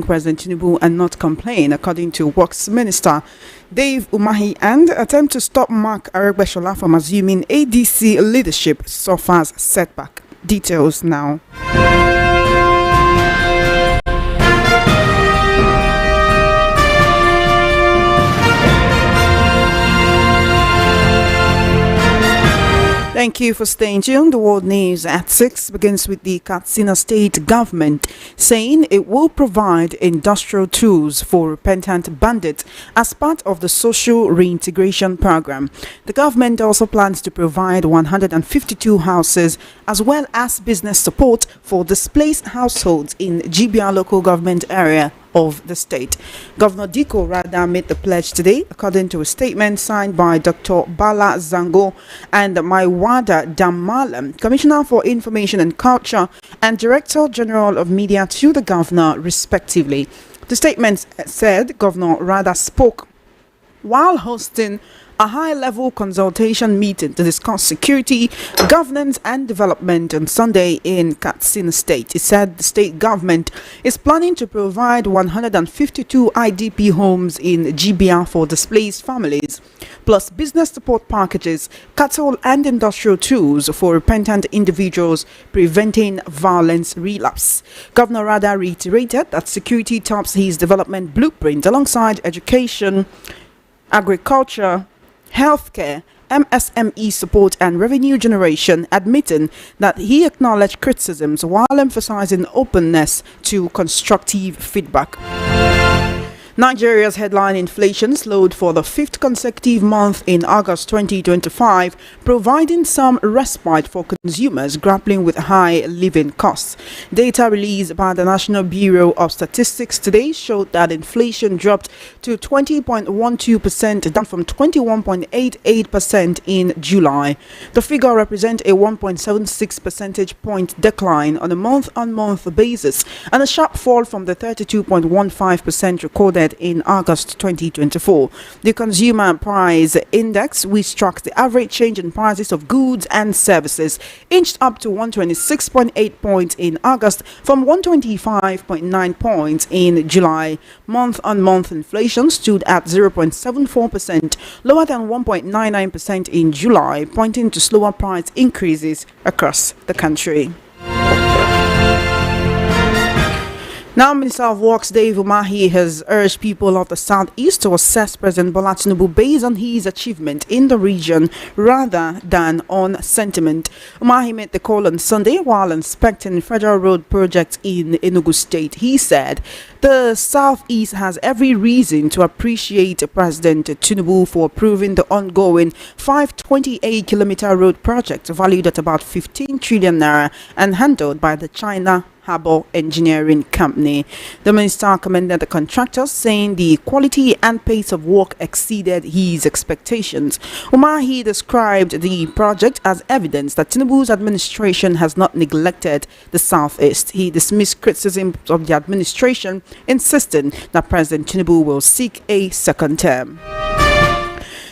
President Tinubu and not complain, according to Works Minister Dave Umahi, and attempt to stop Mark Aregbesola from assuming ADC leadership suffers setback. Details now. Thank you for staying tuned. The world news at 6 begins with the Katsina state government saying it will provide industrial tools for repentant bandits as part of the social reintegration program. The government also plans to provide 152 houses as well as business support for displaced households in GBR local government area of the state. Governor Diko Rada made the pledge today, according to a statement signed by Dr. Bala Zango and Maiwada Damalam, Commissioner for Information and Culture and Director General of Media to the governor, respectively. The statement said Governor Rada spoke while hosting a high-level consultation meeting to discuss security, governance and development on Sunday in Katsina State. It said the state government is planning to provide 152 IDP homes in GBR for displaced families, plus business support packages, cattle and industrial tools for repentant individuals preventing violence relapse. Governor Rada reiterated that security tops his development blueprint alongside education, agriculture, healthcare, MSME support and revenue generation, admitting that he acknowledged criticisms while emphasizing openness to constructive feedback. Nigeria's headline inflation slowed for the fifth consecutive month in August 2025, providing some respite for consumers grappling with high living costs. Data released by the National Bureau of Statistics today showed that inflation dropped to 20.12%, down from 21.88% in July. The figure represents a 1.76 percentage point decline on a month-on-month basis and a sharp fall from the 32.15% recorded in August 2024. The Consumer Price Index, which tracks the average change in prices of goods and services, inched up to 126.8 points in August from 125.9 points in July. Month-on-month inflation stood at 0.74%, lower than 1.99% in July, pointing to slower price increases across the country. Now, Minister of Works Dave Umahi has urged people of the Southeast to assess President Bola Tinubu based on his achievement in the region rather than on sentiment. Umahi made the call on Sunday while inspecting federal road projects in Enugu State. He said the Southeast has every reason to appreciate President Tinubu for approving the ongoing 528-kilometer road project valued at about 15 trillion naira and handled by the China Harbour Engineering Company. The minister commended the contractors, saying the quality and pace of work exceeded his expectations. Umahi described the project as evidence that Tinubu's administration has not neglected the Southeast. He dismissed criticism of the administration, insisting that President Tinubu will seek a second term.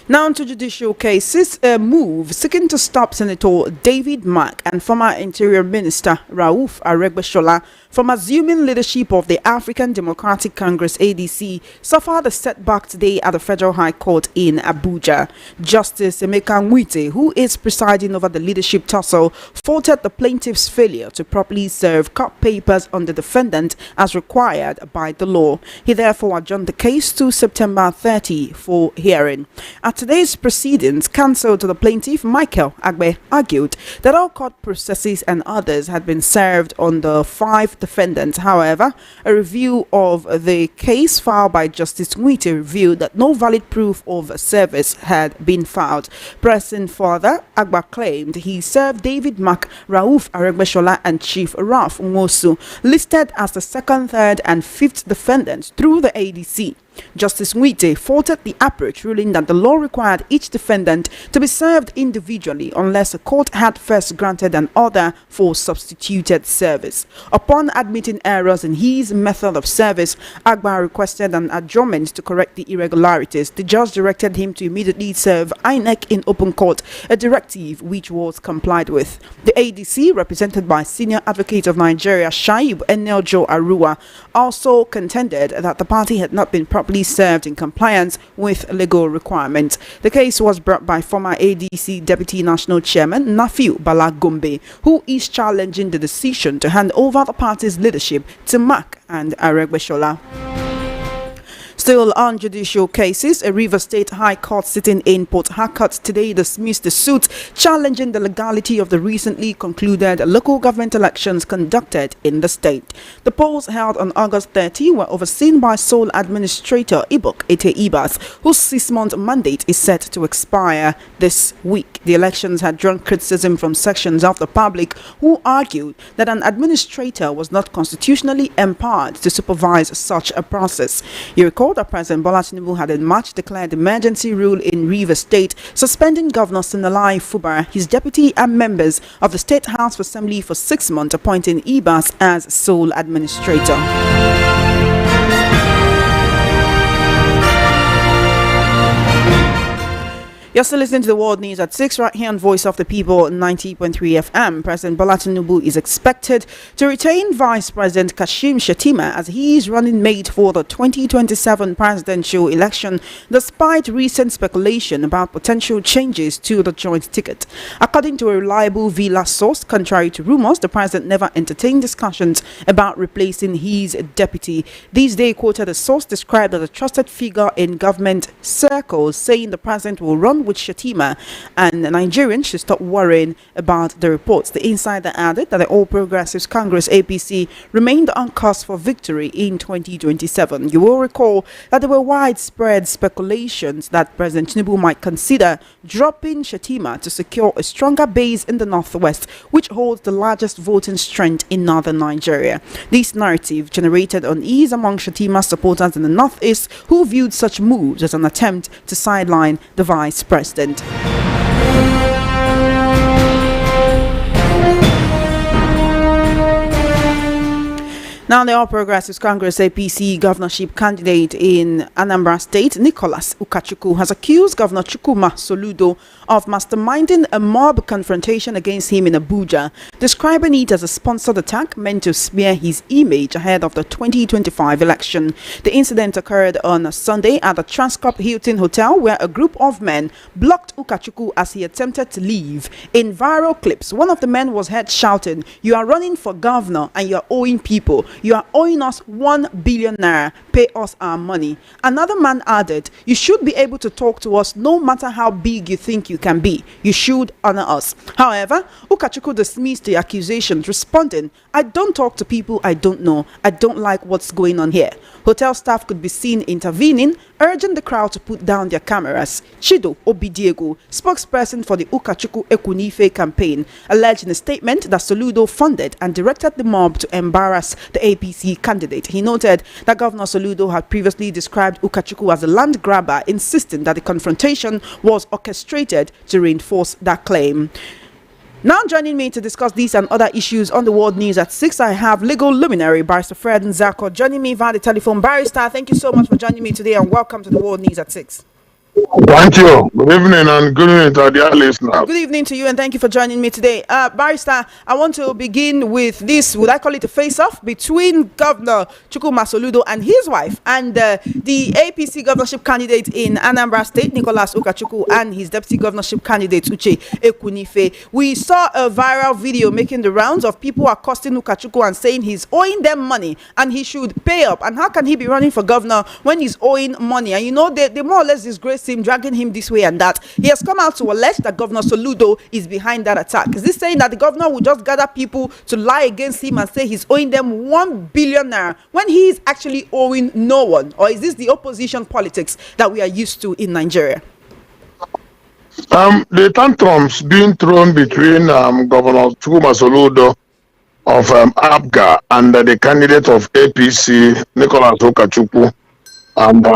Now to judicial cases, a move seeking to stop Senator David Mark and former Interior Minister Rauf Aregbesola from assuming leadership of the African Democratic Congress ADC suffered a setback today at the Federal High Court in Abuja. Justice Emeka Nwite, who is presiding over the leadership tussle, faulted the plaintiff's failure to properly serve court papers on the defendant as required by the law. He therefore adjourned the case to September 30 for hearing. At today's proceedings, counsel to the plaintiff, Michael Agbe, argued that all court processes and others had been served on the 5 defendants. However, a review of the case filed by Justice Nwite revealed that no valid proof of service had been filed. Pressing further, Agba claimed he served David Mark, Rauf Aregbesola and Chief Ralph Nwosu, listed as the 2nd, 3rd and 5th defendants through the ADC. Justice Nwite faulted the approach, ruling that the law required each defendant to be served individually unless a court had first granted an order for substituted service. Upon admitting errors in his method of service, Agba requested an adjournment to correct the irregularities. The judge directed him to immediately serve INEC in open court, a directive which was complied with. The ADC, represented by Senior Advocate of Nigeria Shaib Eneljo Arua, also contended that the party had not been properly served in compliance with legal requirements. The case was brought by former ADC Deputy National Chairman Nafiu Balagombe, who is challenging the decision to hand over the party's leadership to Mark and Aregbesola. Still on judicial cases, a Rivers State High Court sitting in Port Harcourt today dismissed the suit challenging the legality of the recently concluded local government elections conducted in the state. The polls held on August 30 were overseen by sole administrator Ibok Ete Ibas, whose 6-month mandate is set to expire this week. The elections had drawn criticism from sections of the public who argued that an administrator was not constitutionally empowered to supervise such a process. You recall that President Bola Tinubu had in March declared emergency rule in Rivers State, suspending Governor Sinalai Fubara, his deputy, and members of the State House of Assembly for 6 months, appointing Ibas as sole administrator. You're still listening to the World News at 6 right here on Voice of the People 90.3 FM. President Bola Tinubu is expected to retain Vice President Kashim Shettima as he is running mate for the 2027 presidential election, despite recent speculation about potential changes to the joint ticket. According to a reliable Villa source, contrary to rumors, the president never entertained discussions about replacing his deputy. These days, quoted a source described as a trusted figure in government circles, saying the president will run with Shettima and Nigerians should stop worrying about the reports. The insider added that the All Progressives Congress APC remained on course for victory in 2027. You will recall that there were widespread speculations that President Tinubu might consider dropping Shettima to secure a stronger base in the northwest, which holds the largest voting strength in northern Nigeria. This narrative generated unease among Shettima's supporters in the northeast, who viewed such moves as an attempt to sideline the vice president. Now, the All Progressives Congress APC governorship candidate in Anambra State, Nicholas Ukachukwu, has accused Governor Chukwuma Soludo of masterminding a mob confrontation against him in Abuja, describing it as a sponsored attack meant to smear his image ahead of the 2025 election. The incident occurred on Sunday at the Transcorp Hilton Hotel, where a group of men blocked Ukachukwu as he attempted to leave. In viral clips, one of the men was heard shouting, "You are running for governor and you are owing people. You are owing us 1 billion naira. Pay us our money." Another man added, "You should be able to talk to us no matter how big you think you can be. You should honor us." However, Ukachukwu dismissed the accusations, responding, "I don't talk to people I don't know. I don't like what's going on here." Hotel staff could be seen intervening, urging the crowd to put down their cameras. Chido Obidiego, spokesperson for the Ukachukwu Ekunife campaign, alleged in a statement that Soludo funded and directed the mob to embarrass the APC candidate. He noted that Governor Soludo had previously described Ukachukwu as a land grabber, insisting that the confrontation was orchestrated to reinforce that claim. Now joining me to discuss these and other issues on the World News at 6, I have legal luminary Barrister Fred Nzako joining me via the telephone. Barrister, thank you so much for joining me today and welcome to the World News at 6. Thank you. Good evening and good evening to our dear listeners. Good evening to you and thank you for joining me today. Barrister, I want to begin with this, would I call it a face-off between Governor Chukwuma Soludo and his wife and the APC governorship candidate in Anambra State, Nicholas Ukachukwu, and his deputy governorship candidate, Uche Ekunife. We saw a viral video making the rounds of people accosting Ukachukwu and saying he's owing them money and he should pay up. And how can he be running for governor when he's owing money? And you know, they more or less disgrace him, dragging him this way and that. He has come out to allege that Governor Soludo is behind that attack. Is this saying that the governor will just gather people to lie against him and say he's owing them 1 billion naira when he is actually owing no one? Or is this the opposition politics that we are used to in Nigeria? The tantrums being thrown between Governor Chukwuma Soludo of ABGA and the candidate of APC, Nicholas Ukachukwu, And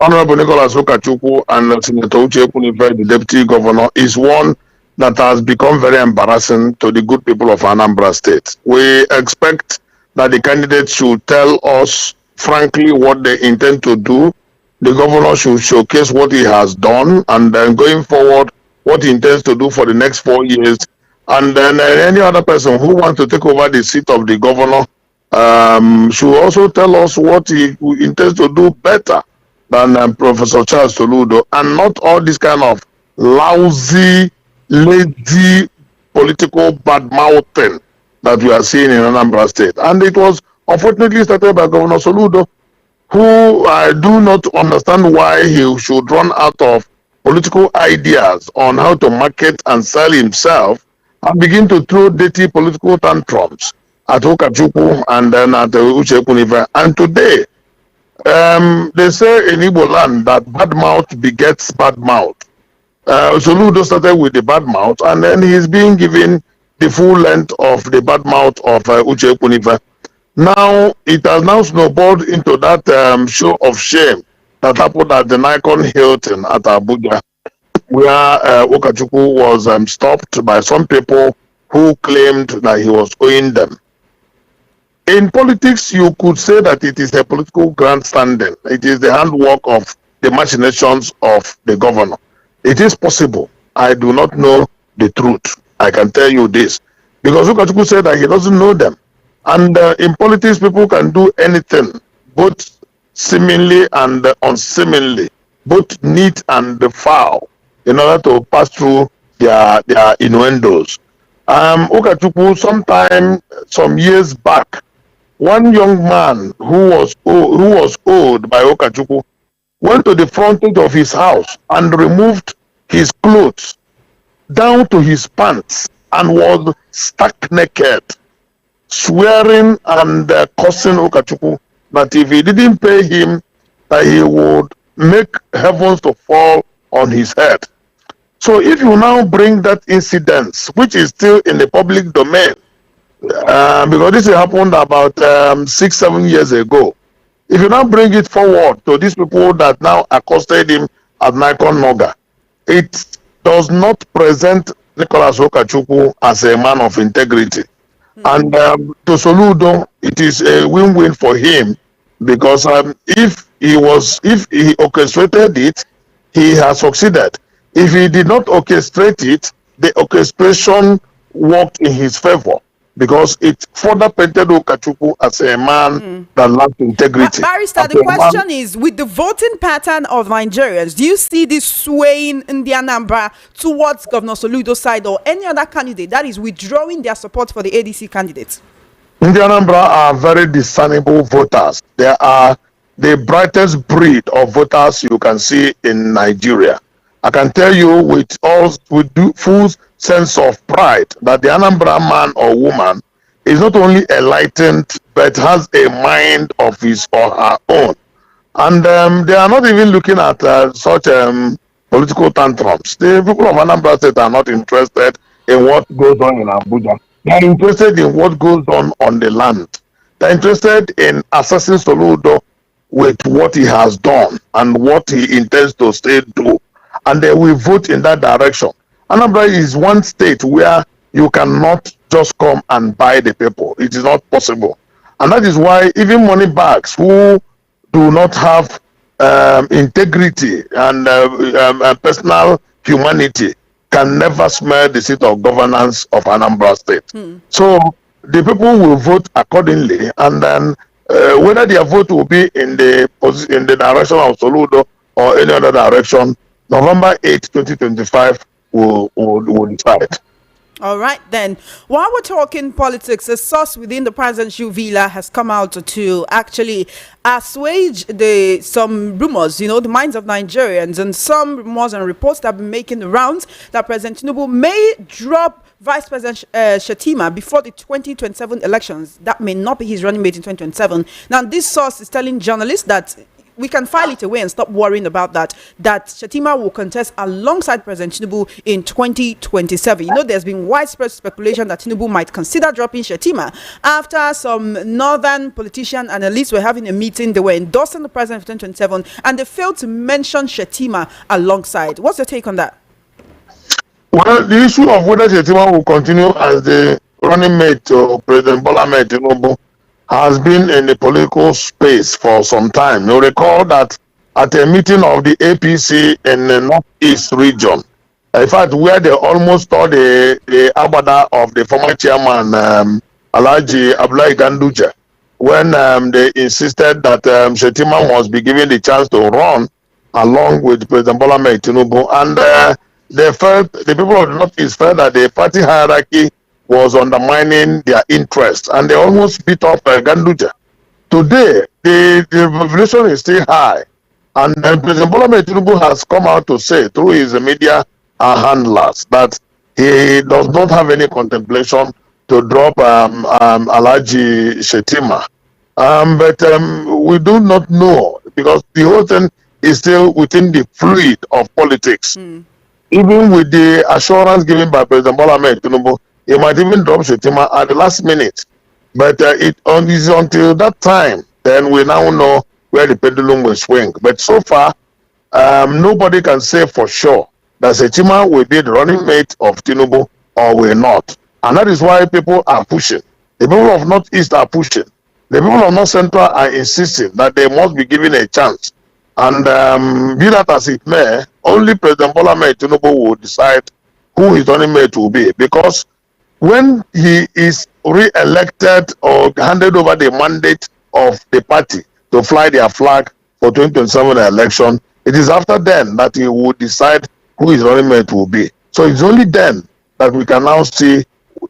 Honorable Nicholas Okachukwu and Senator Uche Kunife, the Deputy Governor, is one that has become very embarrassing to the good people of Anambra State. We expect that the candidates should tell us frankly what they intend to do. The governor should showcase what he has done, and then going forward, what he intends to do for the next 4 years. And then any other person who wants to take over the seat of the governor should also tell us what he intends to do better than Professor Charles Soludo, and not all this kind of lousy, lazy political bad mouthing that we are seeing in Anambra State. And it was unfortunately started by Governor Soludo, who I do not understand why he should run out of political ideas on how to market and sell himself and begin to throw dirty political tantrums at Okachukwu and then at Uche Kunife. And today, they say in Igbo land that bad mouth begets bad mouth. Soludo started with the bad mouth, and then he's being given the full length of the bad mouth of Uche Kunife. Now, it has now snowballed into that show of shame that happened at the Nikon Hilton at Abuja, where Okachukwu was stopped by some people who claimed that he was owing them. In politics, you could say that it is a political grandstanding. It is the handwork of the machinations of the governor. It is possible. I do not know the truth. I can tell you this. Because Okachukwu said that he doesn't know them. And in politics, people can do anything, both seemingly and unseemingly, both neat and foul, in order to pass through their innuendos. Okachukwu, some years back, one young man who was owed by Okachukwu went to the frontage of his house and removed his clothes down to his pants and was stark naked, swearing and cursing Okachukwu that if he didn't pay him, that he would make heavens to fall on his head. So if you now bring that incident, which is still in the public domain, because this happened about 6-7 years ago, if you now bring it forward to these people that now accosted him at Nikon Noga, it does not present Nicholas Okachukwu as a man of integrity. And to Soludo, it is a win-win for him, because if he orchestrated it, he has succeeded. If he did not orchestrate it, the orchestration worked in his favor, because it further painted Okachukwu as a man that lacked integrity. Barrister, the question is, with the voting pattern of Nigerians, do you see this swaying in the Anambra towards Governor Soludo's side or any other candidate that is withdrawing their support for the ADC candidates? The Anambra are very discernible voters. They are the brightest breed of voters you can see in Nigeria. I can tell you with full sense of pride that the Anambra man or woman is not only enlightened but has a mind of his or her own. And they are not even looking at such political tantrums. The people of Anambra State are not interested in what goes on in Abuja. They are interested in what goes on the land. They are interested in assessing Soludo with what he has done and what he intends to still do. And they will vote in that direction. Anambra is one state where you cannot just come and buy the people. It is not possible. And that is why even money bags who do not have integrity and personal humanity can never smell the seat of governance of Anambra State. So the people will vote accordingly, and then whether their vote will be in the direction of Soludo or any other direction, November 8, 2025 will decide. All right, then. While we're talking politics, a source within the presidential villa has come out to actually assuage some rumors, the minds of Nigerians, and some rumors and reports that have been making the rounds that President Tinubu may drop Vice President Shettima before the 2027 elections. That may not be his running mate in 2027. Now, this source is telling journalists that we can file it away and stop worrying about that Shettima will contest alongside President Tinubu in 2027. You know, there's been widespread speculation that Tinubu might consider dropping Shettima after some northern politician analysts were having a meeting. They were endorsing the president for 2027 and they failed to mention Shettima alongside. What's your take on that? Well, the issue of whether Shettima will continue as the running mate to President Bola Ahmed Tinubu has been in the political space for some time. You recall that at a meeting of the APC in the Northeast region, in fact, where they almost saw the abada of the former chairman, Alhaji Abdullahi Ganduje, when they insisted that Shettima must be given the chance to run along with President Bola Ahmed Tinubu, and they felt, the people of the Northeast felt that the party hierarchy was undermining their interests, and they almost beat up Ganduje. Today, the revolution is still high, and President Bola Ahmed Tinubu has come out to say through his media handlers that he does not have any contemplation to drop Alhaji Shettima. But we do not know, because the whole thing is still within the fluid of politics. Even with the assurance given by President Bola Ahmed Tinubu, he might even drop Shettima at the last minute. But it is until that time, then we now know where the pendulum will swing. But so far, nobody can say for sure that Shettima will be the running mate of Tinubu or will not. And that is why people are pushing. The people of Northeast are pushing. The people of North Central are insisting that they must be given a chance. And be that as it may, only President Bola Ahmed Tinubu will decide who his running mate will be. Because when he is re-elected or handed over the mandate of the party to fly their flag for 2027 election, it is after then that he will decide who his running mate will be. So it's only then that we can now see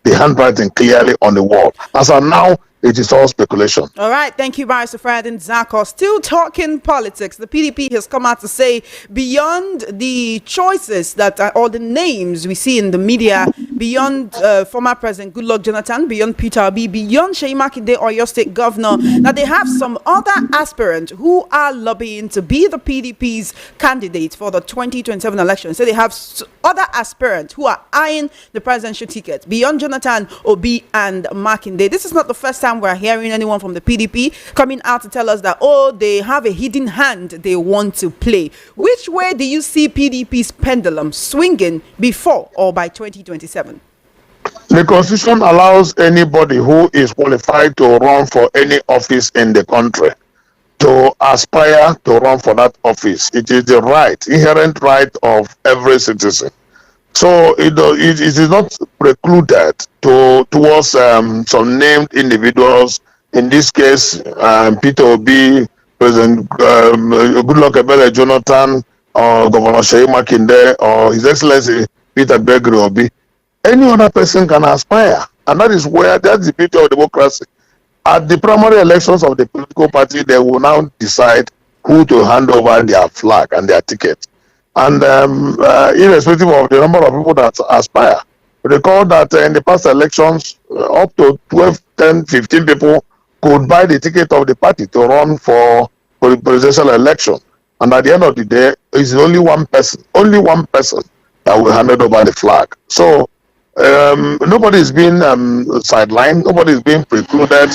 the handwriting clearly on the wall. As of now, it is all speculation. All right. Thank you, Barrister Ferdinand Zako. Still talking politics. The PDP has come out to say beyond the choices that are, or the names we see in the media, beyond former President Goodluck Jonathan, beyond Peter Obi, beyond Makinde or your state governor, that they have some other aspirants who are lobbying to be the PDP's candidate for the 2027 election. So they have other aspirants who are eyeing the presidential ticket beyond Jonathan, Obi, and Makinde. This is not the first time we're hearing anyone from the PDP coming out to tell us that, oh, they have a hidden hand they want to play. Which way do you see PDP's pendulum swinging before or by 2027? The Constitution allows anybody who is qualified to run for any office in the country to aspire to run for that office. It is the right, inherent right of every citizen. So it is not precluded towards some named individuals. In this case, Peter Obi, President Goodluck Ebele Jonathan, or Governor Makinde, or His Excellency Peter Gregory Obi. Any other person can aspire, and that's the beauty of democracy. At the primary elections of the political party, they will now decide who to hand over their flag and their ticket. And irrespective of the number of people that aspire, recall that in the past elections, up to 12, 10, 15 people could buy the ticket of the party to run for the presidential election. And at the end of the day, it's only one person that will hand over the flag. So nobody is being sidelined, nobody is being precluded,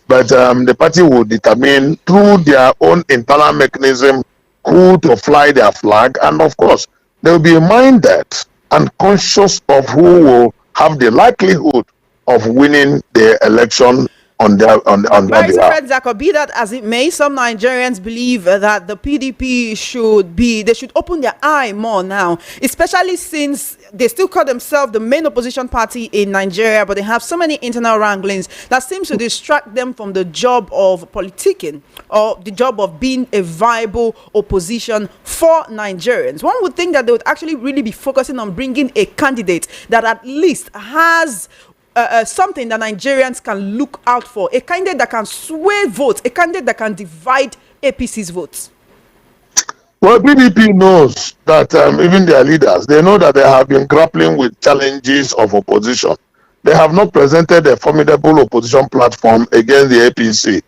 but the party will determine through their own internal mechanism who to fly their flag, and of course they will be minded and conscious of who will have the likelihood of winning the election on their behalf. Be that as it may, some Nigerians believe that the PDP should open their eye more now, especially since they still call themselves the main opposition party in Nigeria, but they have so many internal wranglings that seems to distract them from the job of politicking or the job of being a viable opposition for Nigerians. One would think that they would actually really be focusing on bringing a candidate that at least has something that Nigerians can look out for, a candidate that can sway votes, a candidate that can divide APC's votes. Well, PDP knows that even their leaders, they know that they have been grappling with challenges of opposition. They have not presented a formidable opposition platform against the APC.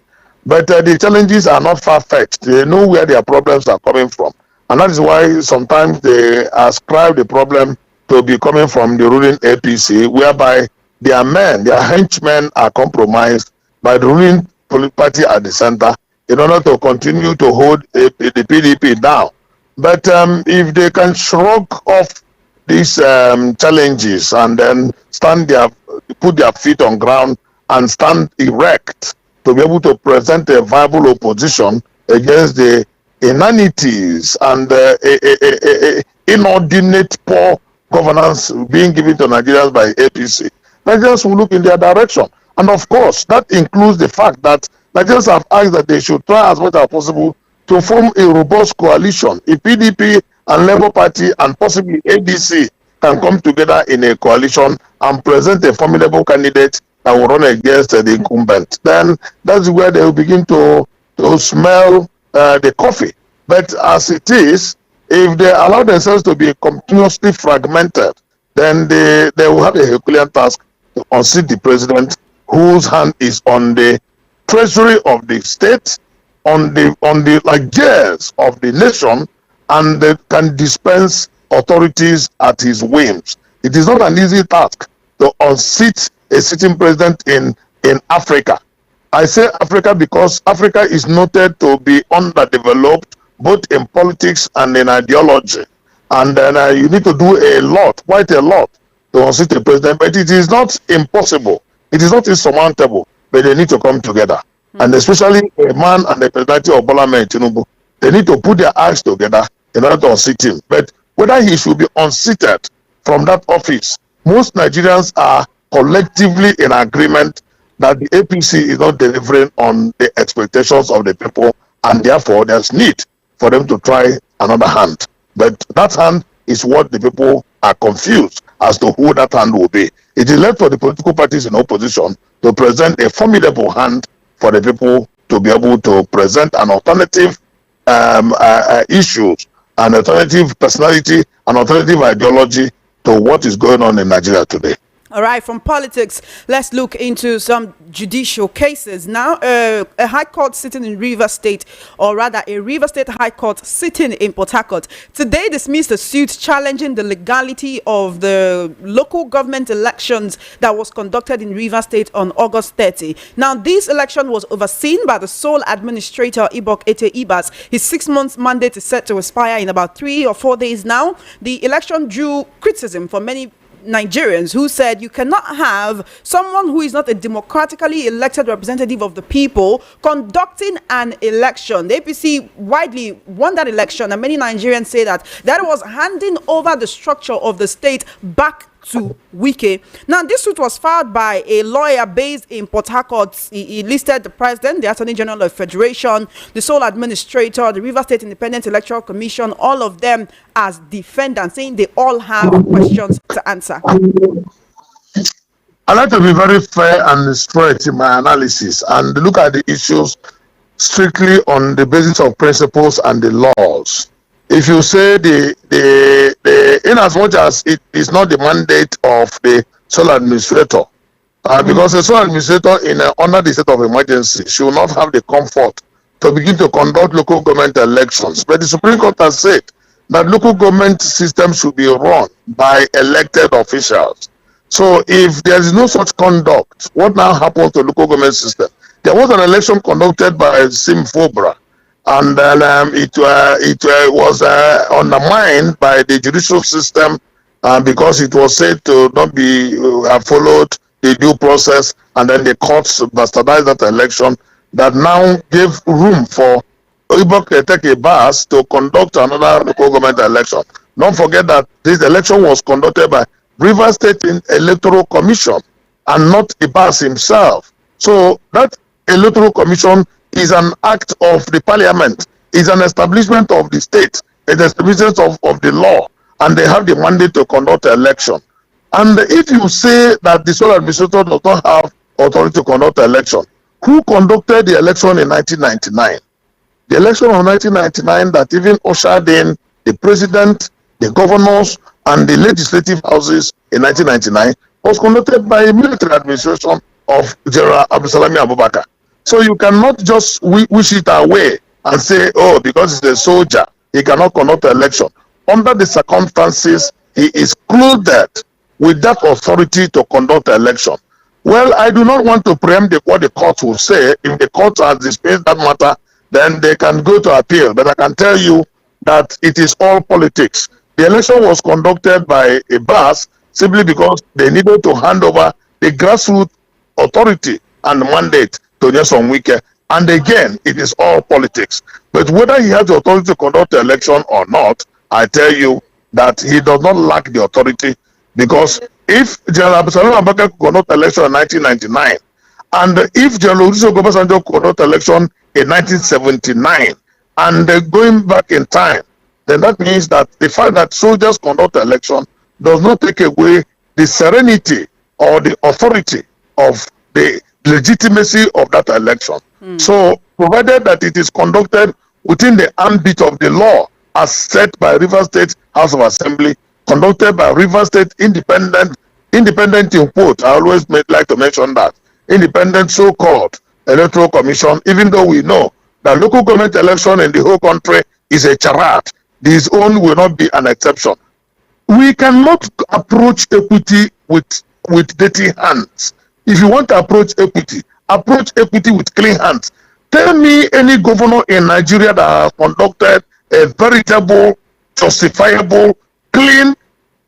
But the challenges are not far-fetched. They know where their problems are coming from. And that is why sometimes they ascribe the problem to be coming from the ruling APC, whereby their men, their henchmen are compromised by the ruling party at the center in order to continue to hold the PDP down. But if they can shrug off these challenges and then put their feet on ground and stand erect to be able to present a viable opposition against the inanities and inordinate poor governance being given to Nigerians by APC, Nigerians will look in their direction. And of course, that includes the fact that Nigerians have asked that they should try as much as possible to form a robust coalition. If PDP and Labour Party and possibly ADC can come together in a coalition and present a formidable candidate that will run against the incumbent, then that's where they will begin to smell the coffee. But as it is, if they allow themselves to be continuously fragmented, then they will have a Herculean task to unseat the president, whose hand is on the treasury of the state, on the like gears of the nation, and they can dispense authorities at his whims. It is not an easy task to unseat a sitting president in Africa. I say Africa because Africa is noted to be underdeveloped both in politics and in ideology. And then you need to do a lot, quite a lot, to unseat the president. But it is not impossible. It is not insurmountable. But they need to come together. And especially a man and the personality of Bola Ahmed Tinubu, they need to put their eyes together in order to unseat him. But whether he should be unseated from that office, most Nigerians are collectively in agreement that the APC is not delivering on the expectations of the people, and therefore there's need for them to try another hand. But that hand is what the people are confused as to who that hand will be. It is left for the political parties in opposition to present a formidable hand for the people to be able to present an alternative issues, an alternative personality, an alternative ideology to what is going on in Nigeria today. All right, from politics, let's look into some judicial cases. Now, a high court sitting in Rivers State, or rather a Rivers State High Court sitting in Port Harcourt, today dismissed a suit challenging the legality of the local government elections that was conducted in Rivers State on August 30. Now, this election was overseen by the sole administrator, Ibok Ete Ibas. His 6 months mandate is set to expire in about 3 or 4 days now. The election drew criticism from many Nigerians who said you cannot have someone who is not a democratically elected representative of the people conducting an election. The APC widely won that election, and many Nigerians say that was handing over the structure of the state back to Wike. Now, this suit was filed by a lawyer based in Port Harcourt. He listed the president, the Attorney General of the Federation, the sole administrator, the Rivers State Independent Electoral Commission, all of them as defendants, saying they all have questions to answer. I like to be very fair and straight in my analysis and look at the issues strictly on the basis of principles and the laws. If you say in as much as it is not the mandate of the sole administrator, because the sole administrator under the state of emergency should not have the comfort to begin to conduct local government elections. But the Supreme Court has said that local government system should be run by elected officials. So if there is no such conduct, what now happens to local government system? There was an election conducted by Sim Fobra, and then it was undermined by the judicial system because it was said to not be followed the due process, and then the courts bastardized that election that now gave room for Ibok Eteke Bas to conduct another local government election. Don't forget that this election was conducted by Rivers State Electoral Commission and not Ibas himself. So that Electoral Commission is an act of the parliament, is an establishment of the state, an establishment of the law, and they have the mandate to conduct an election. And if you say that the sole administrator does not have authority to conduct an election, who conducted the election in 1999? The election of 1999 that even ushered in the president, the governors, and the legislative houses in 1999 was conducted by a military administration of General Abdulsalami Abubakar. So you cannot just wish it away and say, oh, because he's a soldier, he cannot conduct an election. Under the circumstances, he is clothed with that authority to conduct an election. Well, I do not want to preempt what the court will say. If the court has dismissed that matter, then they can go to appeal. But I can tell you that it is all politics. The election was conducted by a BAS simply because they needed to hand over the grassroots authority and mandate to Nyesom Wike. And again, it is all politics. But whether he has the authority to conduct the election or not, I tell you that he does not lack the authority, because if General Absalom Abaka could conduct election in 1999, and if General Olusegun Obasanjo could conduct election in 1979, and going back in time, then that means that the fact that soldiers conduct election does not take away the serenity or the authority of the legitimacy of that election. So, provided that it is conducted within the ambit of the law as set by Rivers State House of Assembly, conducted by Rivers State independent in quote, I always like to mention that, independent so-called electoral commission, even though we know that local government election in the whole country is a charade. This own will not be an exception. We cannot approach equity with dirty hands. If you want to approach equity with clean hands. Tell me any governor in Nigeria that has conducted a veritable, justifiable, clean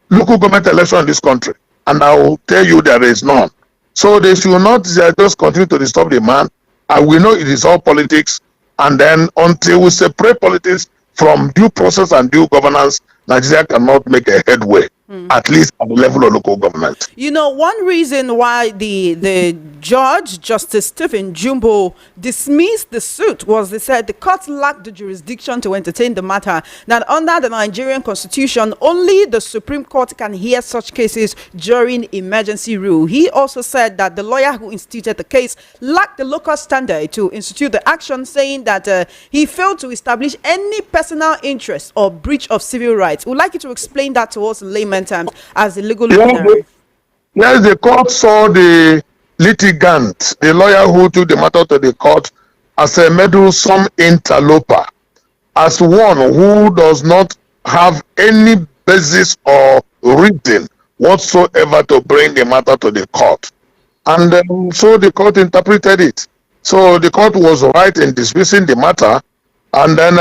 local government election in this country, and I will tell you there is none. So they should not just continue to disturb the man. And we know it is all politics, and then until we separate politics from due process and due governance, Nigeria cannot make a headway, at least at the level of local government. You know, one reason why the judge, Justice Stephen Jumbo, dismissed the suit was they said the court lacked the jurisdiction to entertain the matter. That under the Nigerian constitution, only the Supreme Court can hear such cases during emergency rule. He also said that the lawyer who instituted the case lacked the local standard to institute the action, saying that he failed to establish any personal interest or breach of civil rights. We'd like you to explain that to us in layman terms as a legal luminary. Yes, the court saw the litigant, the lawyer who took the matter to the court, as a meddlesome interloper, as one who does not have any basis or reason whatsoever to bring the matter to the court. And so the court interpreted it. So the court was right in dismissing the matter. And then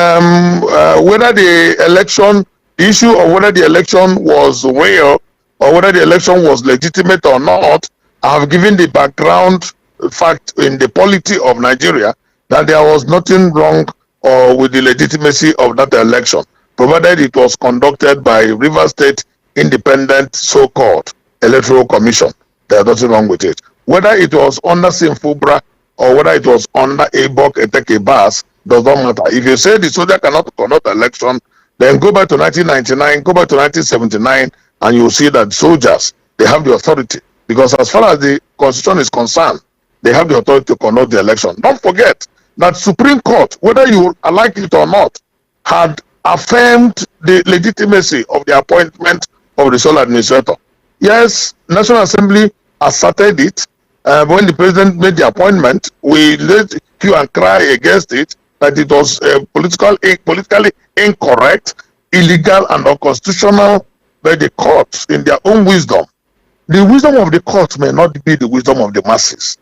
whether the election issue or whether the election was real or whether the election was legitimate or not, I have given the background fact in the polity of Nigeria that there was nothing wrong with the legitimacy of that election, provided it was conducted by Rivers State Independent so-called Electoral Commission. There's nothing wrong with it. Whether it was under Sinfubra or whether it was under Abok Eteke Bas does not matter. If you say the soldier cannot conduct election, then go back to 1999, go back to 1979, and you'll see that soldiers, they have the authority. Because as far as the constitution is concerned, they have the authority to conduct the election. Don't forget that Supreme Court, whether you like it or not, had affirmed the legitimacy of the appointment of the sole administrator. Yes, National Assembly asserted it. When the president made the appointment, we let hue and cry against it, that it was politically incorrect, illegal, and unconstitutional. By the courts, in their own wisdom, the wisdom of the court may not be the wisdom of the masses,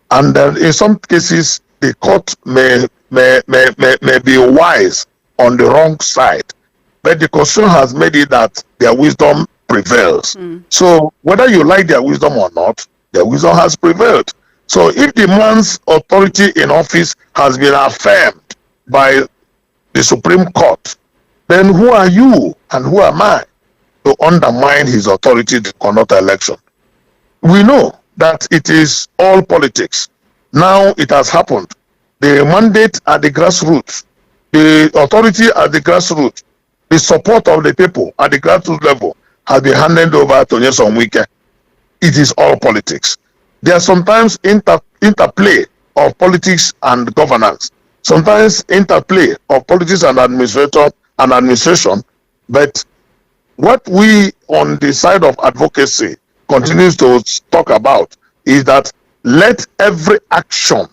and in some cases, the court may be wise on the wrong side. But the constitution has made it that their wisdom prevails. So whether you like their wisdom or not, their wisdom has prevailed. So if the man's authority in office has been affirmed by the Supreme Court, then who are you and who am I to undermine his authority to conduct an election? We know that it is all politics. Now it has happened. The mandate at the grassroots, the authority at the grassroots, the support of the people at the grassroots level has been handed over to Nyesom Wike. It is all politics. There are sometimes interplay of politics and governance, sometimes interplay of politics and administration, but what we on the side of advocacy continues to talk about is that let every action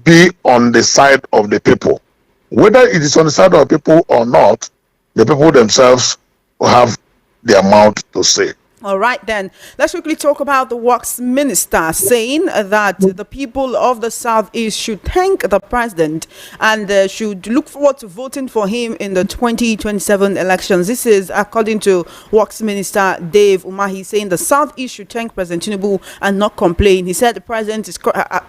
be on the side of the people. Whether it is on the side of people or not, the people themselves will have their mouth to say. All right, then let's quickly talk about the Works Minister saying that the people of the Southeast should thank the president and should look forward to voting for him in the 2027 elections. This is according to Works Minister Dave Umahi, saying the Southeast should thank President Tinubu and not complain. He said the president is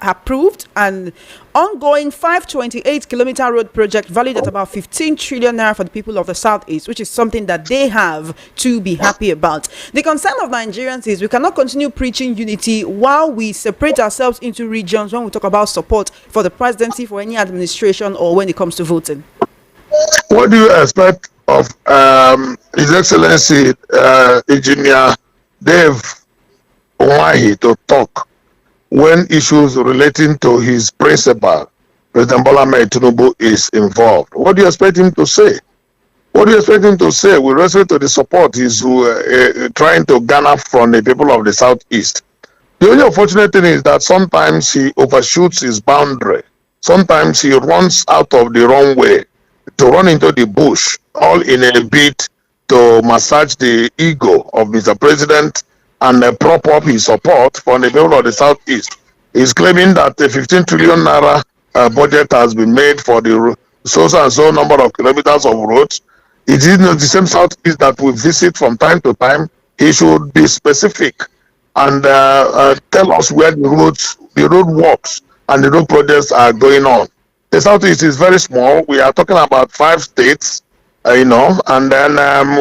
approved an ongoing 528-kilometer road project valued at about 15 trillion naira for the people of the Southeast, which is something that they have to be happy about. The concern of Nigerians is we cannot continue preaching unity while we separate ourselves into regions when we talk about support for the presidency, for any administration, or when it comes to voting. What do you expect of His Excellency Engineer Dave Umahi to talk when issues relating to his principal, President Bola Ahmed Tinubu, is involved? What do you expect him to say? What do you expect him to say with respect to the support he's trying to garner from the people of the Southeast? The only unfortunate thing is that sometimes he overshoots his boundary. Sometimes he runs out of the wrong way to run into the bush, all in a bid to massage the ego of Mr. President and prop up his support from the people of the Southeast. He's claiming that the 15 trillion naira budget has been made for the so and so number of kilometers of roads. It is not the same Southeast that we visit from time to time. He should be specific and tell us where the road works and the road projects are going on. The Southeast is very small. We are talking about 5 states, and then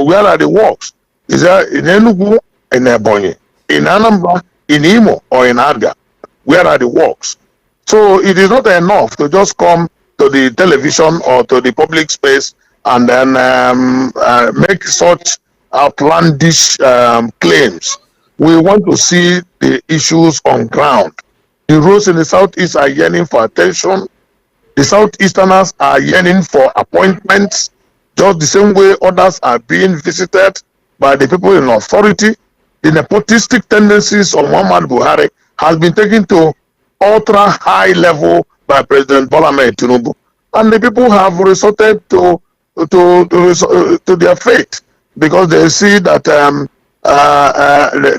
where are the works? Is there in Enugu, in Ebonyi, in Anambra, in Imo, or in Abia? Where are the works? So it is not enough to just come to the television or to the public space and then make such outlandish claims. We want to see the issues on ground. The roads in the Southeast are yearning for attention. The Southeasterners are yearning for appointments, just the same way others are being visited by the people in authority. The nepotistic tendencies of Muhammad Buhari has been taken to ultra high level by President Bola Ahmed Tinubu, and the people have resorted to their fate because they see that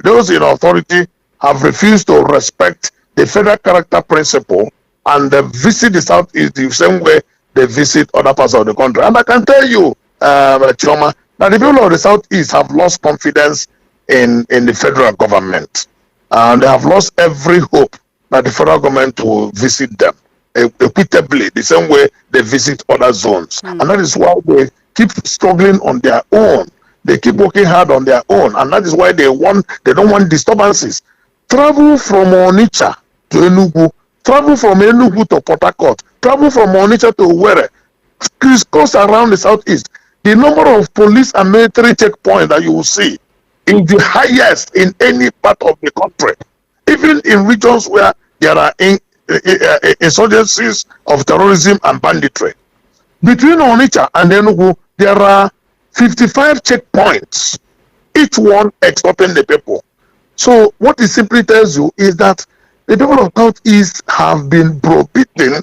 those in authority have refused to respect the federal character principle and they visit the Southeast the same way they visit other parts of the country. And I can tell you, Chioma, that the people of the Southeast have lost confidence in the federal government. And they have lost every hope that the federal government will visit them equitably, the same way they visit other zones. And that is why they keep struggling on their own. They keep working hard on their own. And that is why they don't want disturbances. Travel from Onitsha to Enugu, travel from Enugu to Port Harcourt, travel from Onitsha to Owerri, crisscross around the Southeast. The number of police and military checkpoints that you will see is the highest in any part of the country, even in regions where there are insurgencies of terrorism and banditry. Between Onitsha and Enugu, there are 55 checkpoints, each one extorting the people. So what it simply tells you is that the people of Southeast have been browbeaten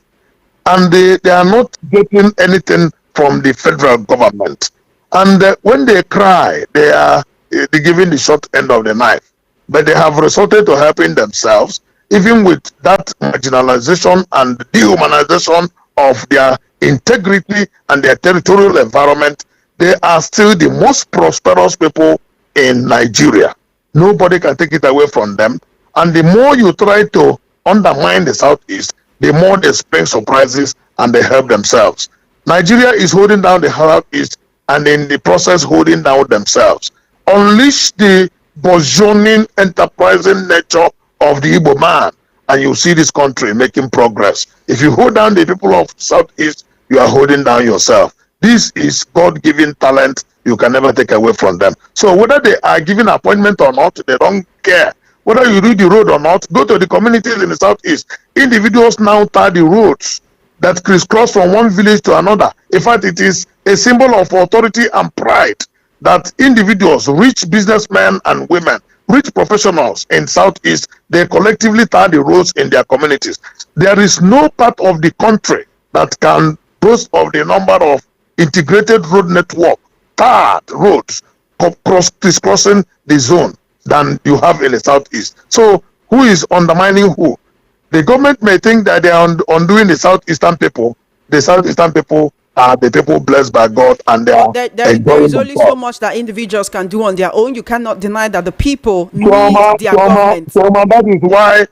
and they are not getting anything from the federal government. And when they cry, they're giving the short end of the knife. But they have resorted to helping themselves, even with that marginalization and dehumanization of their integrity and their territorial environment. They are still the most prosperous people in Nigeria. Nobody can take it away from them. And the more you try to undermine the Southeast, the more they spring surprises and they help themselves. Nigeria is holding down the Southeast and in the process holding down themselves. Unleash the burgeoning, enterprising nature of the Igbo man and you see this country making progress. If you hold down the people of Southeast, you are holding down yourself. This is God-given talent you can never take away from them. So whether they are given appointment or not, they don't care. Whether you do the road or not, go to the communities in the Southeast. Individuals now tar the roads that crisscross from one village to another. In fact, it is a symbol of authority and pride that individuals, rich businessmen and women, rich professionals in Southeast, they collectively tie the roads in their communities. There is no part of the country that can boast of the number of integrated road network, tarred roads, crisscrossing the zone than you have in the Southeast. So who is undermining who? The government may think that they are undoing the Southeastern people. The Southeastern people are the people blessed by God, and they are there is only so much that individuals can do on their own. You cannot deny that the people need their government. That is why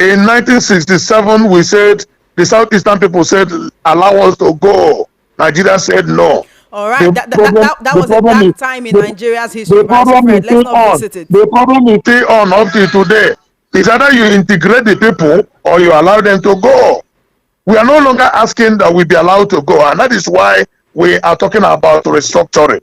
in 1967 we said, the Southeastern people said, allow us to go. Nigeria said no. All right, that was a dark time in Nigeria's history. Let's not visit it. The problem is still on up to today. It's either you integrate the people or you allow them to go. We are no longer asking that we be allowed to go, and that is why we are talking about restructuring.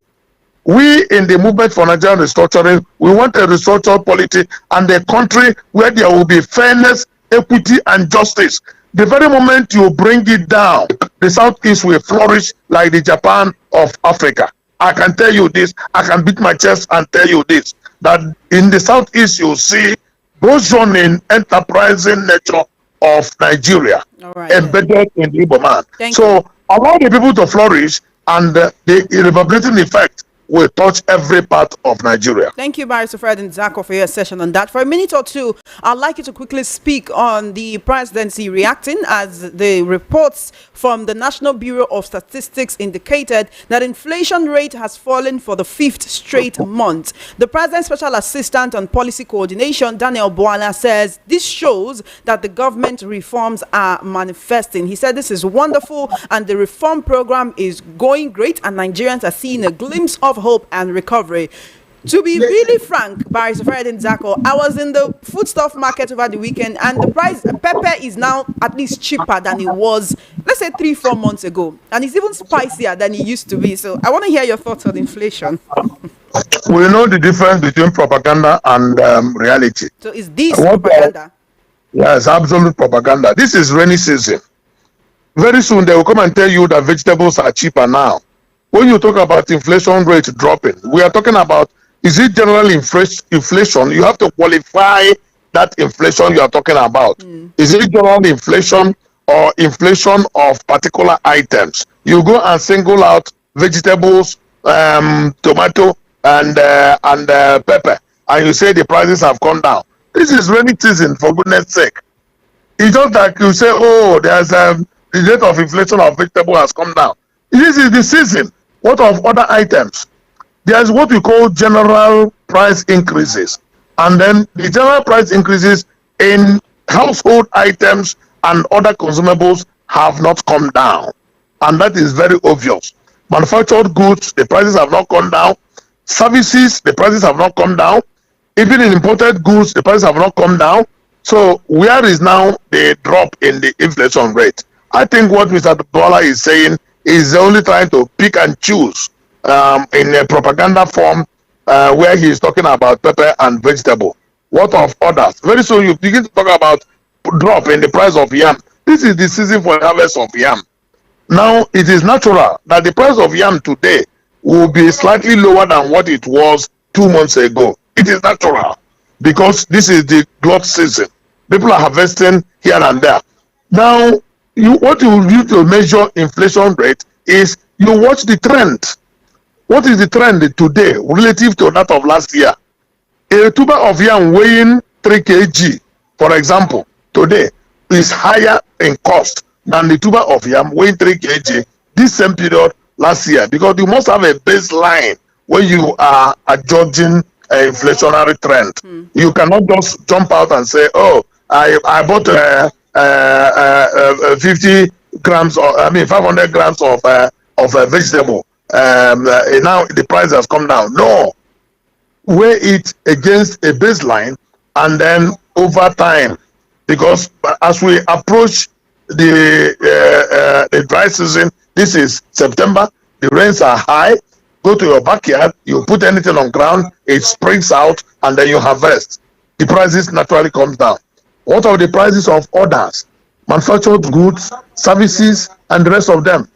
We in the movement for Nigerian restructuring, we want a restructured polity and a country where there will be fairness, equity, and justice. The very moment you bring it down, the Southeast will flourish like the Japan of Africa. I can tell you this, I can beat my chest and tell you this, that in the Southeast you see burgeoning enterprising nature of Nigeria, embedded in the Igbo man. So allow the people to flourish, and the reverberating effect will touch every part of Nigeria. Thank you, Barrister Fred and Zako, for your session on that. For a minute or two, I'd like you to quickly speak on the presidency reacting as the reports from the National Bureau of Statistics indicated that inflation rate has fallen for the 5th straight month. The President's Special Assistant on Policy Coordination, Daniel Bwala, says this shows that the government reforms are manifesting. He said this is wonderful and the reform program is going great and Nigerians are seeing a glimpse of hope and recovery. To be really frank, Barrister Fred and Zako, I was in the foodstuff market over the weekend and the price pepper is now at least cheaper than it was, let's say 3-4 months ago, and it's even spicier than it used to be. So I want to hear your thoughts on inflation. We know the difference between propaganda and reality. So is this propaganda? Yes, absolute propaganda. This is rainy season. Very soon they will come and tell you that vegetables are cheaper now. When you talk about inflation rate dropping, we are talking about, is it general inflation? You have to qualify that inflation you are talking about. Is it general inflation or inflation of particular items? You go and single out vegetables, tomato, and pepper, and you say the prices have come down. This is rainy season, for goodness sake. It's just like you say, oh, there's the rate of inflation of vegetable has come down. This is the season. What of other items? There's what we call general price increases. And then the general price increases in household items and other consumables have not come down. And that is very obvious. Manufactured goods, the prices have not come down. Services, the prices have not come down. Even in imported goods, the prices have not come down. So where is now the drop in the inflation rate? I think what Mr. Bwala is saying is only trying to pick and choose in a propaganda form where he is talking about pepper and vegetable. What of others? Very soon you begin to talk about drop in the price of yam. This is the season for the harvest of yam. Now it is natural that the price of yam today will be slightly lower than what it was 2 months ago. It is natural because this is the glut season. People are harvesting here and there. Now, what you use to measure inflation rate is you watch the trend. What is the trend today relative to that of last year? A tuber of yam weighing 3 kg, for example, today is higher in cost than the tuber of yam weighing 3 kg this same period last year, because you must have a baseline when you are judging an inflationary trend. You cannot just jump out and say, oh, I bought 50 grams or 500 grams of a vegetable. Now the price has come down. No, weigh it against a baseline and then over time, because as we approach the dry season, this is September, the rains are high. Go to your backyard, you put anything on ground, it springs out, and then you harvest. The prices naturally comes down. What are the prices of others? Manufactured goods, services, and the rest of them.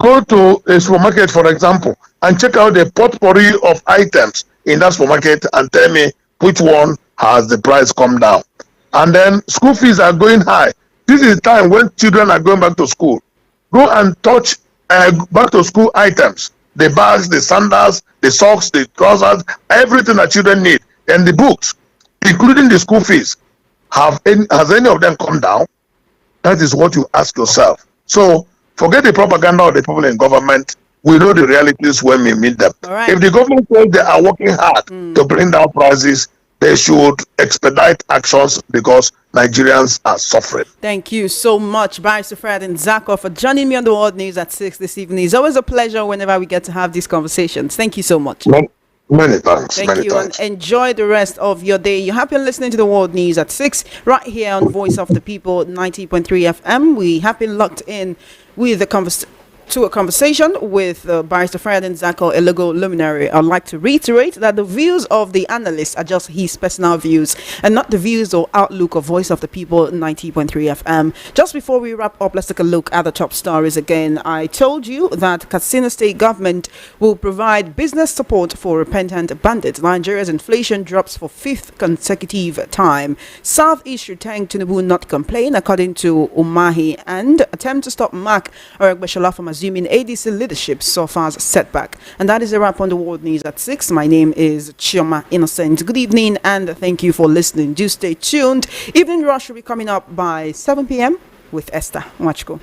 Go to a supermarket, for example, and check out the potpourri of items in that supermarket and tell me which one has the price come down. And then school fees are going high. This is the time when children are going back to school. Go and touch back to school items, the bags, the sandals, the socks, the trousers, everything that children need, and the books, including the school fees. Has any of them come down? That is what you ask yourself. So forget the propaganda of the people in government. We know the realities when we meet them. Right. If the government says they are working hard to bring down prices, they should expedite actions because Nigerians are suffering. Thank you so much, Barrister Fred and Zako, for joining me on the World News at 6 this evening. It's always a pleasure whenever we get to have these conversations. Thank you so much. Many thanks. Thank you, and enjoy the rest of your day. You have been listening to the World News at 6 right here on Voice of the People 90.3 FM. We have been locked in with a conversation with Barrister Fred and Zako, a legal luminary. I'd like to reiterate that the views of the analyst are just his personal views and not the views or outlook of Voice of the People 90.3 FM. Just before we wrap up, let's take a look at the top stories again. I told you that Katsina state government will provide business support for repentant bandits. Nigeria's inflation drops for 5th consecutive time. Southeast should thank Tinubu not complain, according to Umahi, and attempt to stop Mark Oregbeshola from assuming ADC leadership suffers setback. And that is a wrap on the World News at 6. My name is Chioma Innocent. Good evening and thank you for listening. Do stay tuned. Evening Rush will be coming up by 7 p.m. with Esther Mwachko.